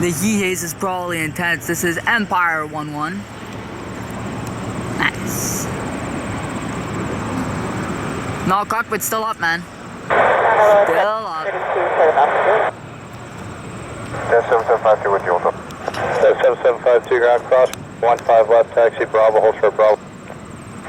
The heat haze is probably intense. This is Empire 1-1. Nice. No, cockpit's still up, man. Still up. 7752 with you. 7752 ground cross. 15 left taxi Bravo, hold short Bravo.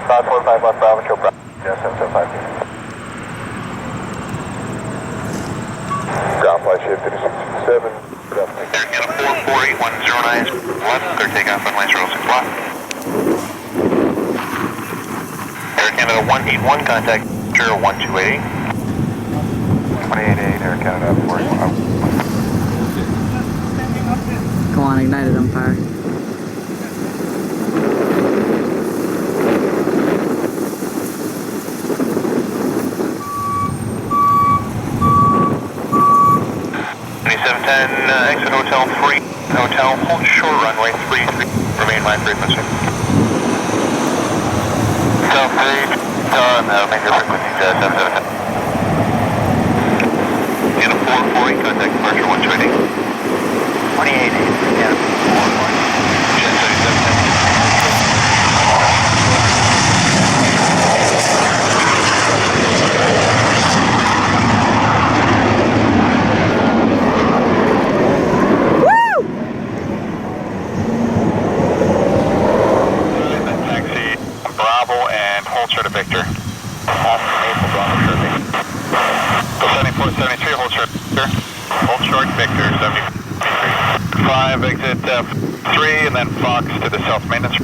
515 left Bravo, show Bravo. 7752. Ground flight shift 5667. Air Canada 4481091, clear takeoff on line 06 block. Air Canada 181, contact 01288. 288, Air Canada 481. Come on, ignited Empire. Exit Hotel 3, Hotel, hold short runway 33, remain line frequency. Hotel 3, make your frequency 777. In a 448, contact departure 120. 28, yeah, 448. Jet 3710. To Victor. April Bravo, sure, Victor. So 7473, hold short, Victor. Hold short, Victor, 73. 5, exit 3, and then Fox to the south maintenance.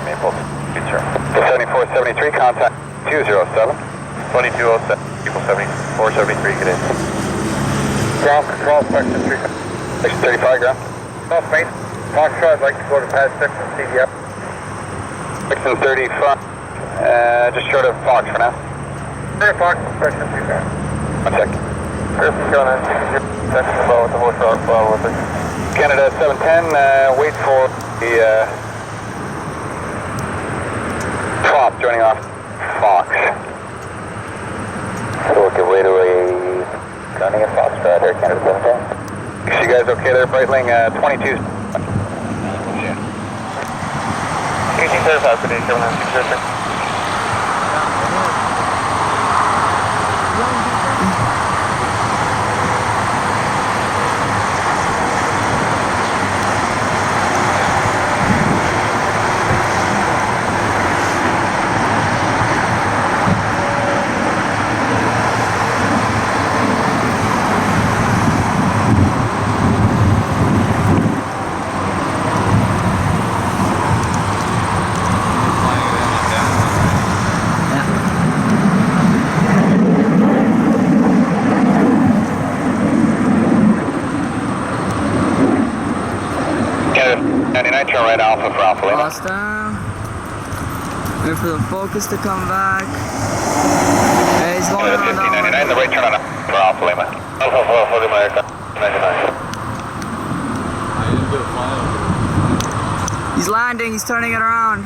Maple, future. 7473, contact 207. 2207, people 7473, get in. Ground control, section 3. Section 35, ground. North Main, Foxtrot, I'd like to go to pad 6 and CDF. Section 35, just short of Fox for now. Fox, section 3, 1 second. Griffin going on, section below with the horse rock below with it. Canada 710, wait for the Prop joining off Fox. So we'll give way to a landing at Foxtrot, Air Canada 710. You guys okay there, Breitling? 22. Yeah. 1835 today, 796. Turn right Alpha for Alpha Lima. Lost down. Wait for the focus to come back. Hey, he's going around 1599, the right turn on for Alpha Lima. Alpha for Lima, aircraft 99. He's landing, he's turning it around.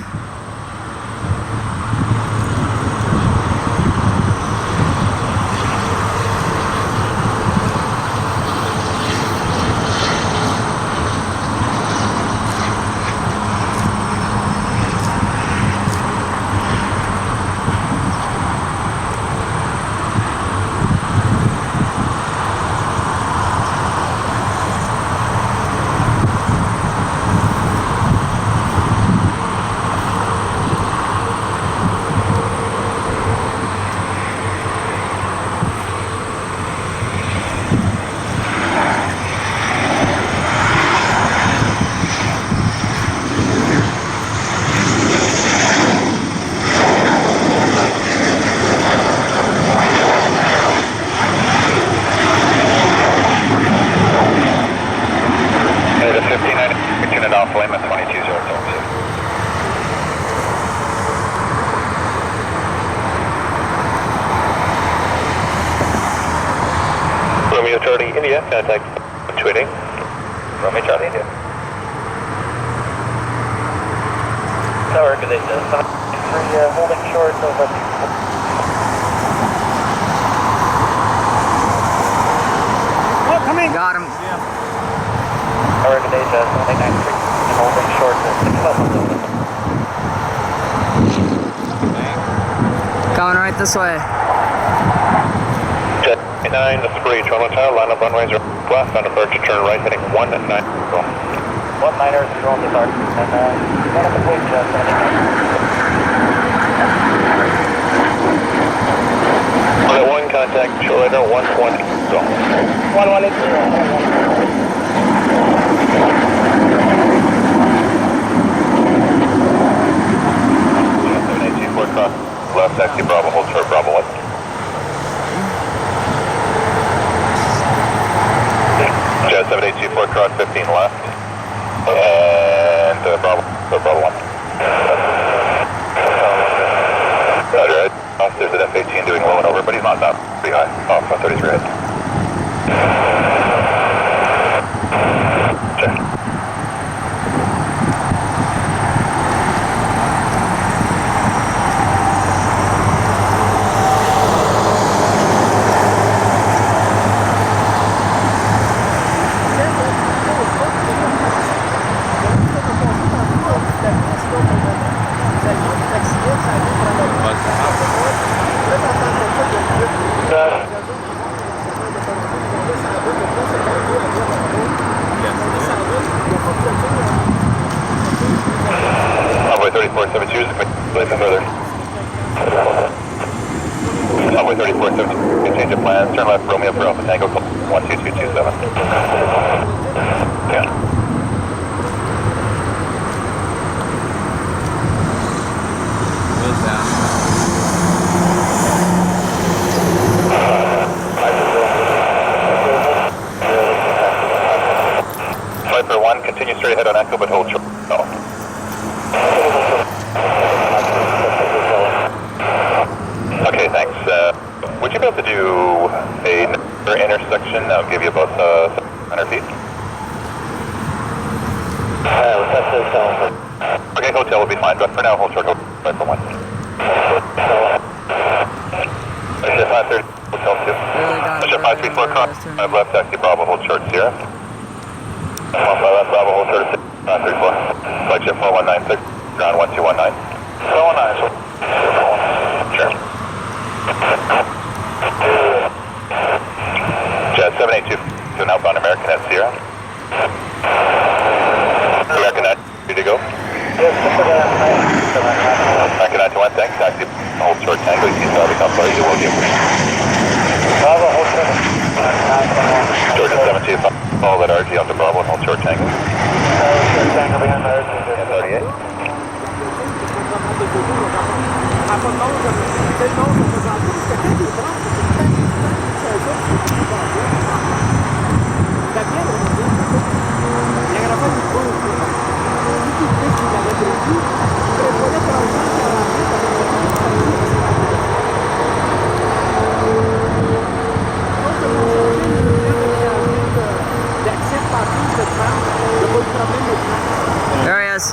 yeah, contact 288. Romeo Charlie, yeah. Tower, good day, holding short of what Got him. Tower, good day, 793, holding short of 6 Coming right this way. Jet 9, the 3, Toronto Tower, line up runways left, on approach to turn right, heading 190. 190 on the dark, and one of the wing jet, 1 contact, show later, 120, so. 118. 784 cross, left, taxi Bravo, hold short, Bravo 1. Jet 7824 cross 15 left, and Bravo 1. Roger, there's an F-18 doing low and over, but he's not that pretty high. Oh, front 33 right. Check. Runway 3472 is placing further. Runway 3472, change of plans. Turn left, Romeo for Alpha Tango, 12227. Yeah. Wheels down. Viper 1, continue straight ahead on Echo, but hold short. No. Okay, thanks. Would you be able to do another intersection? I'll give you about 700 feet. Okay, hotel will be fine, but for now, hold short, Viper 1. Measure 530, hotel 2. Measure 534, cross 5 left, taxi Bravo, hold short, Sierra. 1 left, Bravo, hold short, 534. Flagship 4196, ground 1219. 419, sure. Jet 782, to an outbound American at Sierra. American at, ready to go? Yes, American at 1, thanks, taxi, hold short, Tango, you can start the top you will give. Bravo, hold short. Georgia 725, follow that RG onto Bravo and hold short, Tango. Tango behind American, 38. There he is.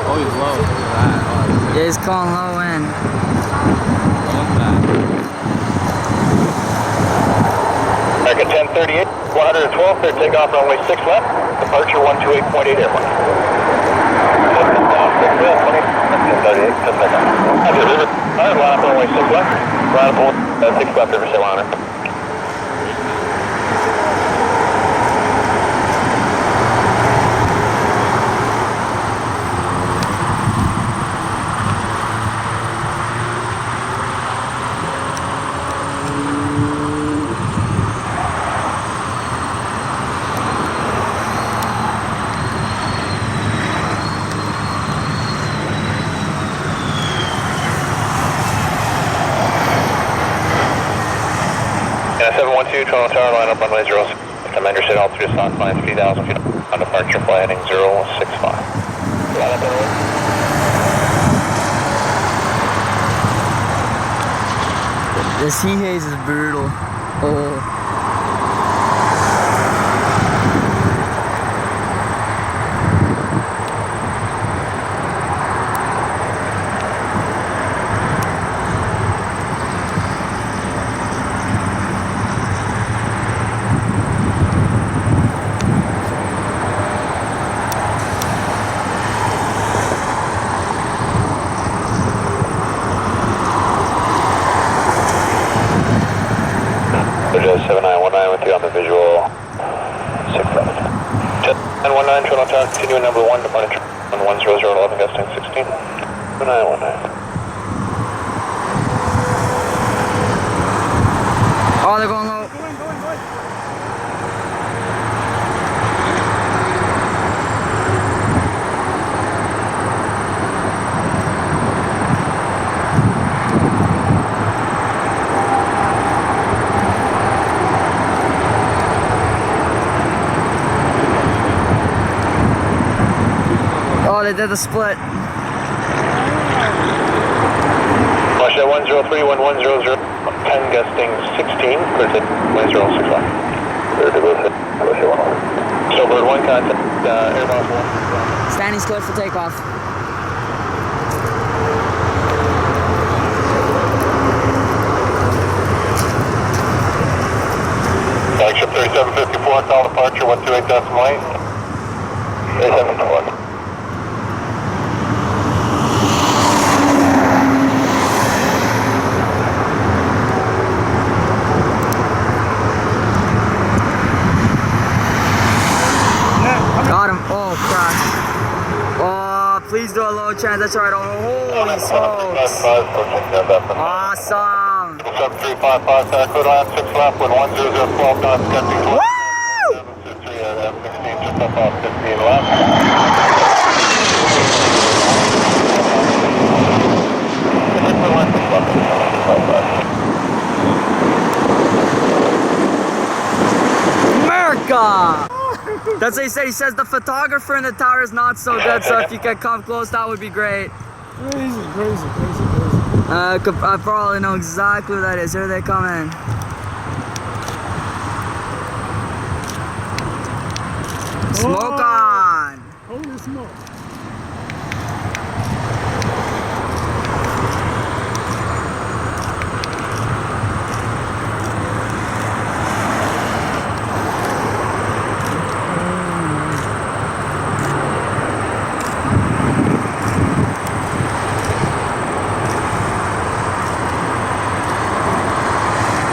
Oh, he's low. Look at that. Oh, Yeah, he's calling low in. look at that. American 1038, 112, clear takeoff runway 6 left, departure 128.8 airborne. Down 6 left, 1038, just back up. Roger, river. Alright, line up runway 6 left, line up 6 left, river, say liner. Yeah, 712, Toronto Tower, line up runway 06. Commander said altitude stock line 3,000 feet on departure, fly heading 065. Line up runway. This heat haze is brutal. Oh. you number 1, departure 11011, gusting 16. 1919. Oh, they're going low. Oh, they did the split. Russia 103, 1100, 10 gusting 16, clear to 1065. Clear to Russia 1. Snowbird 1, contact Airshow 1. Standing's clear for takeoff. Flagship 3754, call departure 128.8. 3754. Got him. Oh, crash. Oh, please do a low chance. That's right. Oh, holy smokes. Awesome. 7355, code line 6 left, wind 10012 knots, catching 12. Woo! 763 F-16, just up off 15 left. America! That's what he said. He says the photographer in the tower is not so good, so if you could come close, that would be great. Crazy. I probably know exactly who that is. Here they come in. Smoke on! Holy smoke.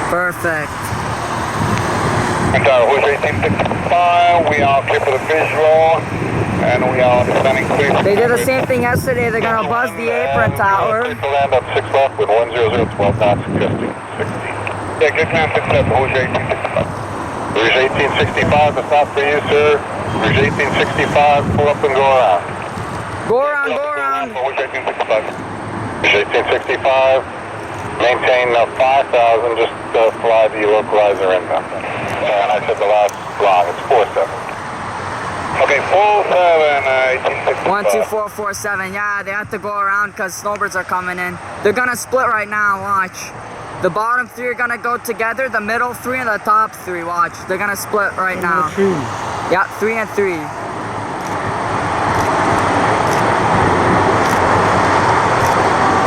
Perfect. Who's 1865, we are clear for the visual, and we are standing clear. They did the same thing yesterday. They're gonna buzz the apron tower. Clear to land up 6 left with 10012 knots, suggesting 16. Yeah, good time, 6 left, Rouge 1865. Rouge 1865, that's not for you, sir. Rouge 1865, pull up and go around. Go around, go around. Rouge 1865. Rouge 1865, maintain 5,000, just fly the localizer inbound. And I said the last long, it's 47. Okay, 47, 1865. 12447. Yeah, they have to go around because snowbirds are coming in. They're gonna split right now. Watch. The bottom 3 are gonna go together. The middle 3 and the top 3. Watch. They're gonna split right now. Yeah, 3 and 3.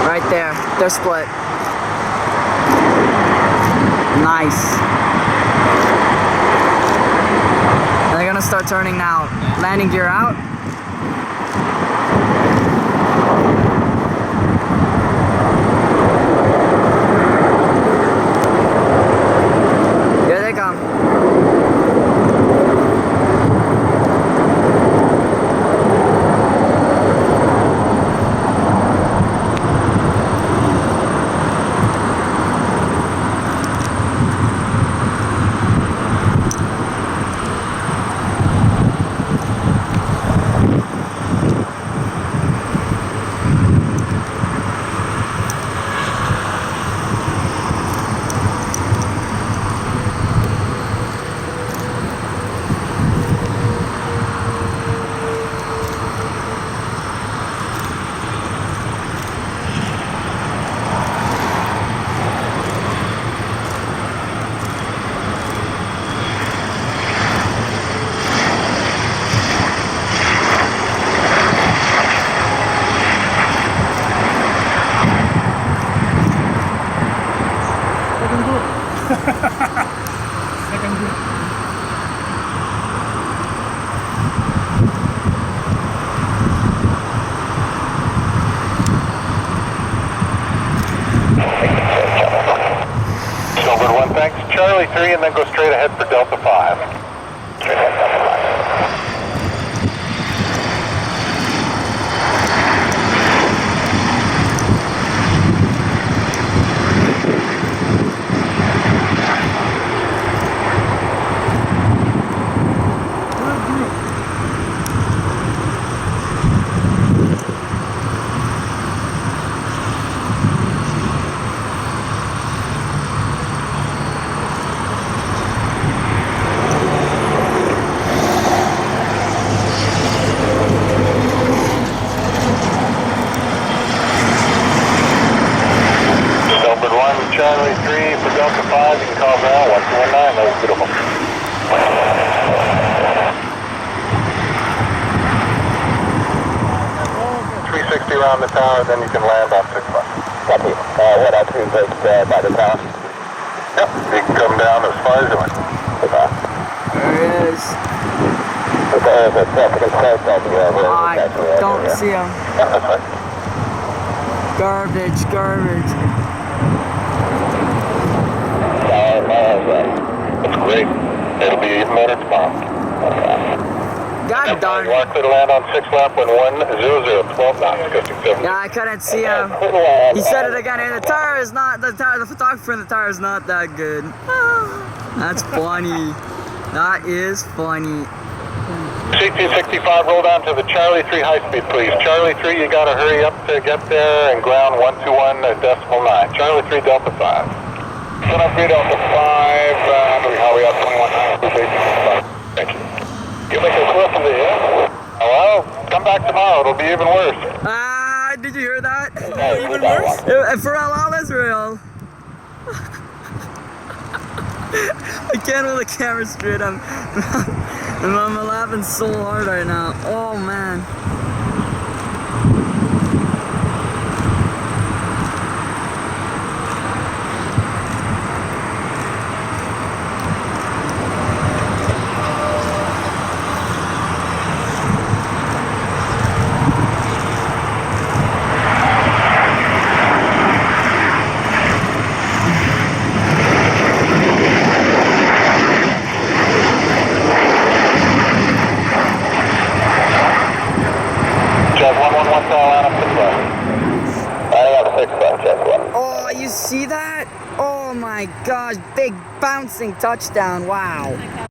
Right there. They're split. Nice. And they're gonna start turning now. Landing gear out. Here they come. Charlie 3 and then go straight ahead for Delta 5. Straight ahead, Delta 5. 360 around the tower, then you can land on 6 left. Copy. What I do break by the tower. Yep, you can come down as far as you want. There he is. There's a second close up here. I don't see him. Yeah, that's fine. Garbage, garbage. That's great. It'll be even better tomorrow. God darn it. Mark to land on 6 lap when 100, 12 knots, gusting 7. Yeah, I couldn't see him. He said it again. Hey, the tire is not, the photographer in the tire is not that good. That's funny. That is funny. CT65, roll down to the Charlie 3 high speed, please. Charlie 3, you gotta hurry up to get there and ground 121.9. Charlie 3, Delta 5. 103 Delta 5, how we up 21.9. Thank you. You make a clip of the air? Well, come back tomorrow, it'll be even worse. Ah, did you hear that? Even worse? For Allah Israel. I can't hold the camera straight. I'm laughing so hard right now. Oh man. Oh, you see that? Oh my gosh, big bouncing touchdown. Wow.